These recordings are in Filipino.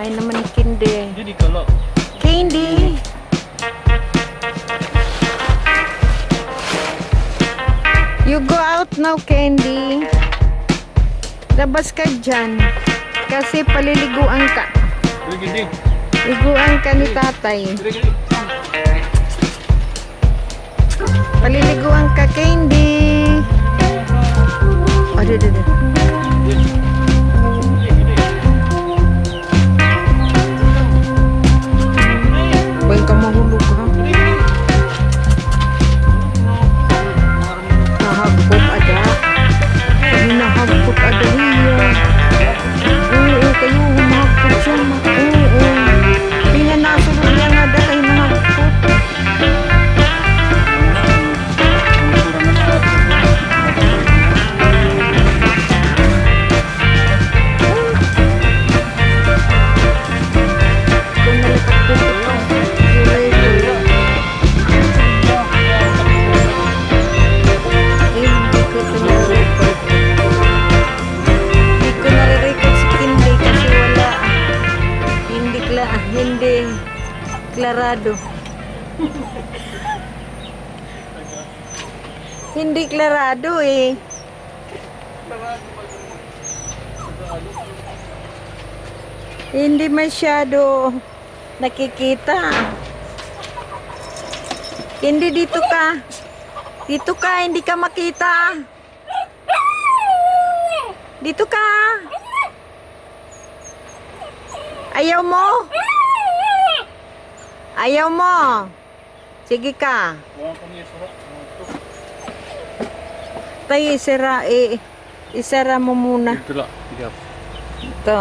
Kain naman ni Candy. Jadi kalau Candy! You go out now, Candy. Labas ka dyan. Kasi paliliguan ka. gini, Liguan ka ni tatay. gini. Paliliguan ka, Candy. Aduh. Huwag ka mahulog, ha? Nahagpot ada. Hinahagpot ada hiya. Oo, kayo humagpot siya. Oo. Pinanasulog niya nga ada kayo nahagpot. Kung nalakapot ito, gulay-gulay. Hindi ko ito nare-record. Hindi ko nare-record si Candy kasi wala. Hindi klarado. Hindi klarado eh. Hindi masyado nakikita. Hindi dito ka. Dito ka, hindi ka makita. Dito ka. Ayaw mo? Ayaw mo? Sige ka. Tayo, isara mo muna. Itulah, tiga. Ito.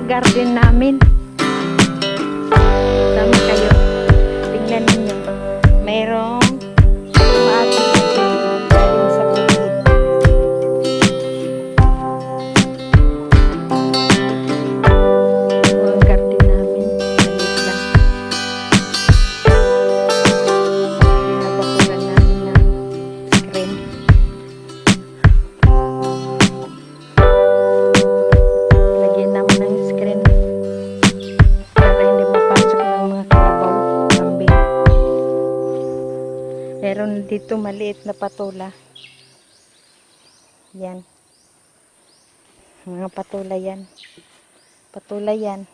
garden namin. Sama kayo. Tingnan ninyo. Mayroong umaagos galing sa bukid. Ang garden namin. Maliit lang. Pinabakuran namin ng screen. Lagyan namin ng screen para hindi mapasok ng mga kalabaw, kambing. Meron dito maliit na patula. Yan. Mga patula yan. Patula yan.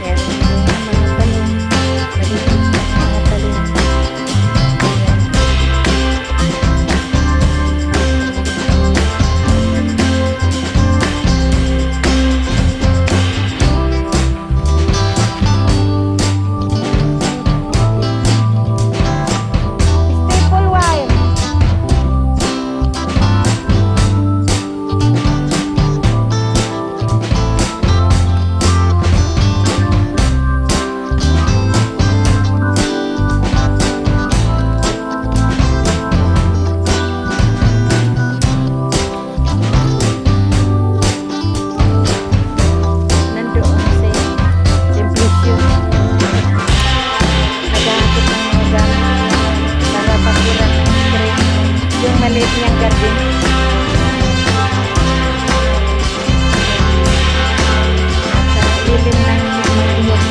Meron mga talong. Maliit na mga talong. Staple wire. Nandoon si Simplicio. Naghahatid ng mga gamit para pakuran ng screen. Yung maliit niyang garden. Nasa ilim ng iyong.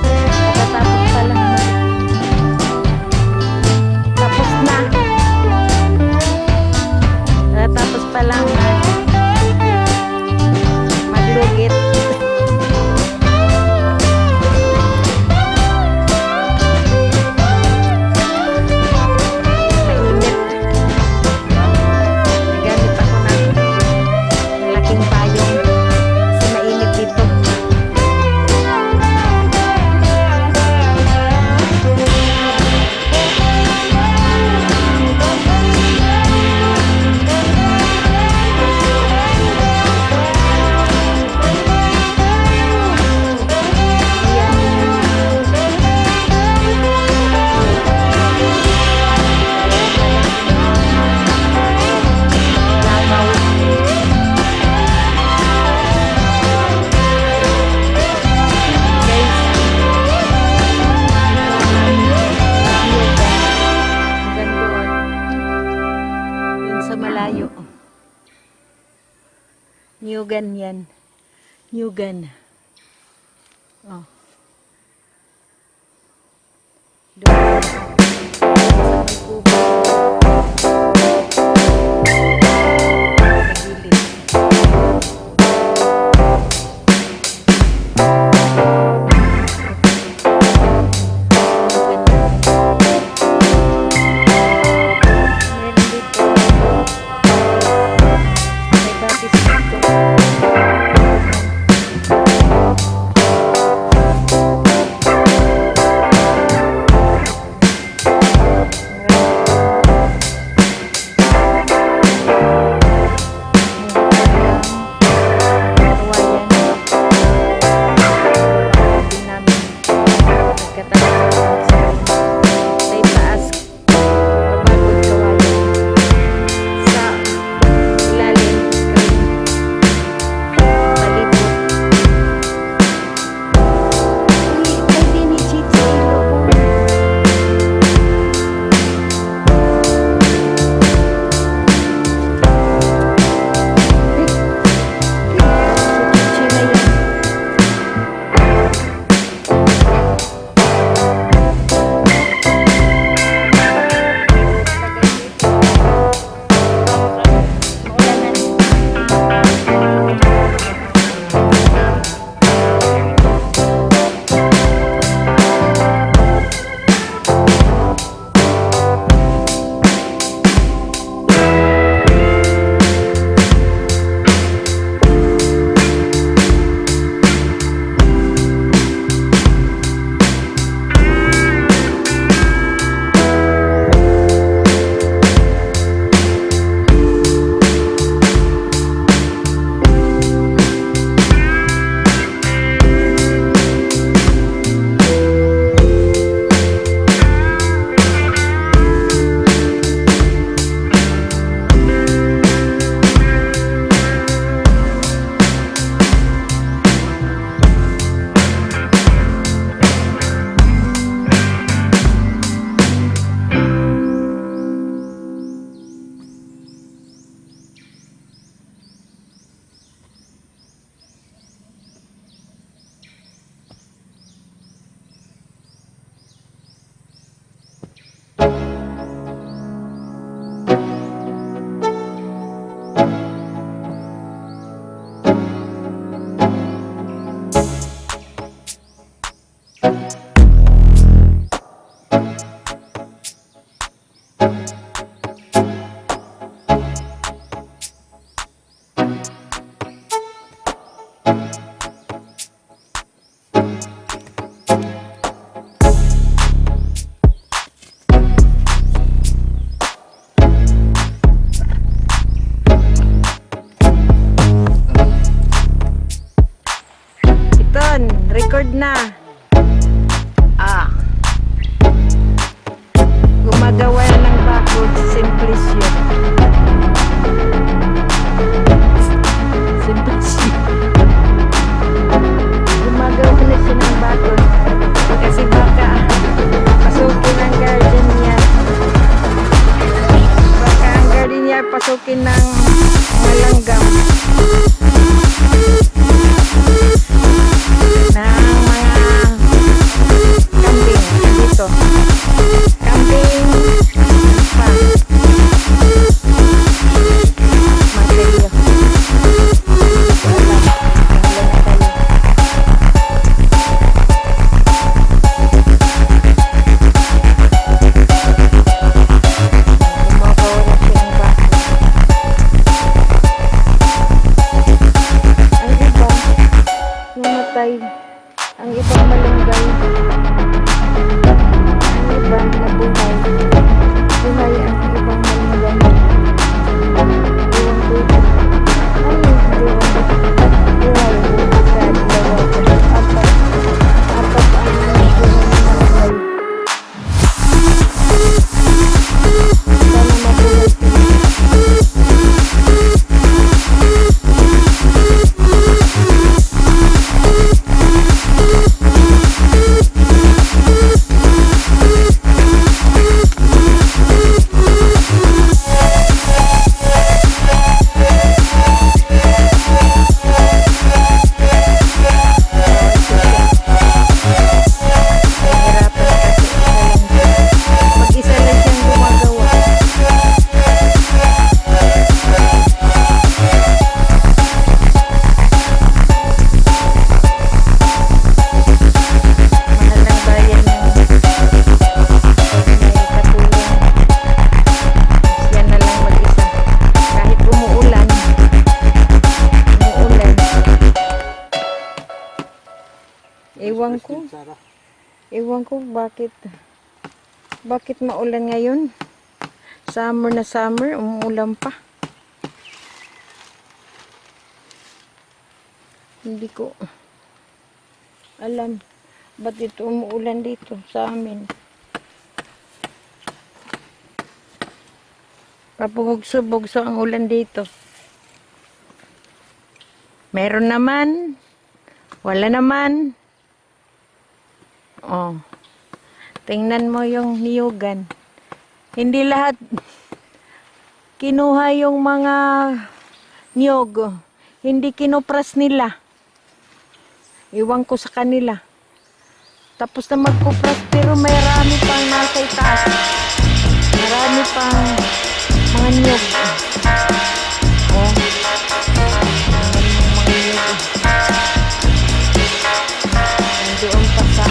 Nakatapos pa lang tapos na. Nakatapos pa lang maglugit. Mainit. Nagamit ako ng malaking payong kasi mainit dito. Langaw. Guys, hanggang doon. Yun sa malayo. Nyugan yan. Nyugan. Oh. Doon. Sa may kubo. Sa gilid. Meron dito. May batis dito. Record na. Ah. Gumagawa ng bakod si Simplicio. Simplicio. Gumagawa na siya ng bakod. Kasi baka pasukin ang garden niya. Baka ang garden niya pasukin ng malanggam. Ng mga kambing dito. Kambing pa. Magayo. Ang ibang malunggay, ang ibang nabuhay, buhay ang ibang malunggay. Iwan ko ito. Ay, buhay sa dalawa. Apat ang buhay ng malunggay. Sana mabuhay sila. Ewan ko bakit maulan ngayon. Summer na summer, umuulan pa. Hindi ko alam ba't ito umuulan dito sa amin. Pabugso-bugso ang ulan dito. Meron naman, wala naman. Oh. Tingnan mo yung niyugan. Hindi lahat kinuha yung mga niyog. Hindi kinupras nila. Iwan ko sa kanila. Tapos na magkupras pero marami pang nasa itaas. Marami pang mga niyog. Oh. Mga niyog. Nandoon pa sa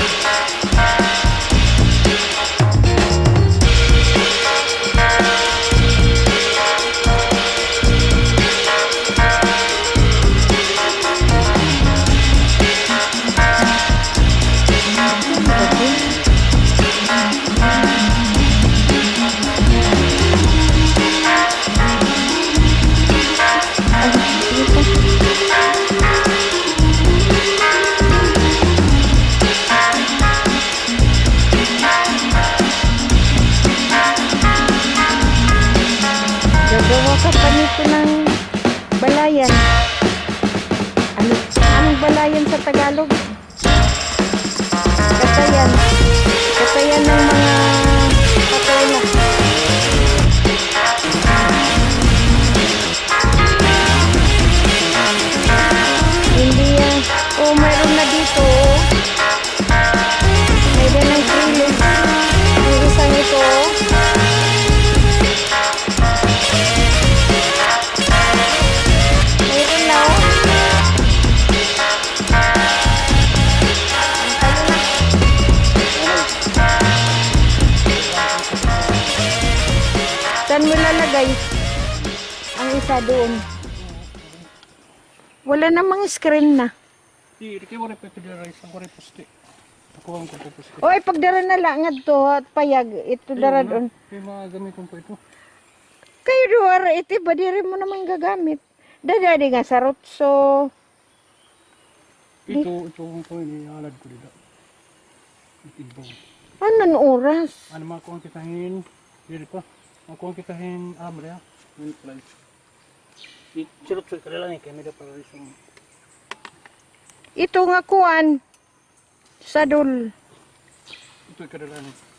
gagawa ka pa nito ng balayan. Anong balayan sa Tagalog? Katayan. Katayan ng mga patela. Hindi yan. Oh, mayroon na dito. Mayroon ng trailer. Ang isang ito. Mayroon na. Saan mo lalagay? Ang isa doon. Wala namang screen na. Di wala pa pidara isang ko reposte. Ako ang ko reposte. Oy, pagdara na lang adto at payag ito dara doon. May mga gamiton pa ito. Kayo duwara iti ba diri mo naman gagamit. Dadadi nga sa rotso. Ito ko inihalad ko dito. Itibaw. Anong oras? Ano mga kung kitahin, dili pa. Mga kung kitahin, Maria, minute life. Sirot sa kanila ni, kaya may para isang... Ito nga kuan. Sadol. Ito kanila ni.